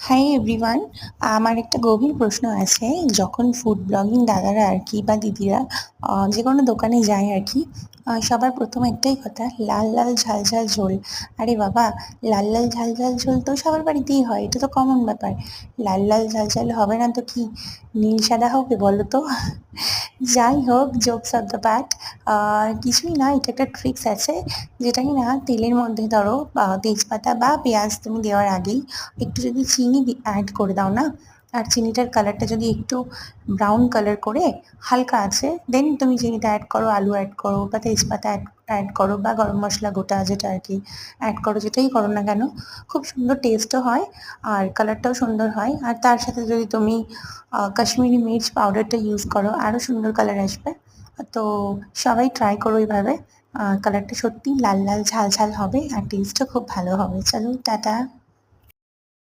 Hi everyone. আমার একটা গভীর প্রশ্ন আছে। যখন ফুড ব্লগিং দাদারা আর কি বা দিদিরা যে কোনো দোকানে যায় আর কি, সবার প্রথম একটাই কথা, লাল লাল ঝাল ঝাল ঝোল। আরে বাবা, লাল লাল ঝাল ঝাল ঝোল তো সবার বাড়িতেই হয়, এটা তো কমন ব্যাপার। লাল লাল ঝাল ঝাল হবে না তো কি নীল সাদা হবে বলো তো? যাই হোক, জোকস অফ দ্য পার্ট। কিছুই না, এটা একটা ট্রিক্স আছে, যেটা কি না তেলের মধ্যে ধরো তেজপাতা বা পেঁয়াজ তুমি দেওয়ার আগেই একটু যদি চিনি অ্যাড করে দাও না, আর চিনিটার কালারটা যদি একটু ব্রাউন কালার করে হালকা আছে, দেন তুমি চিনিটা অ্যাড করো, আলু অ্যাড করো বা তেজপাতা অ্যাড অ্যাড করো বা গরম মশলা গোটা যেটা আর কি অ্যাড করো, যেটাই করো না কেন, খুব সুন্দর টেস্টও হয় আর কালারটাও সুন্দর হয়। আর তার সাথে যদি তুমি কাশ্মীরি মির্চ পাউডারটা ইউজ করো, আরও সুন্দর কালার আসবে। তো সবাই ট্রাই করো এইভাবে। কালারটা সত্যি লাল লাল ঝাল ঝাল হবে আর টেস্টও খুব ভালো হবে। চলো টাটা।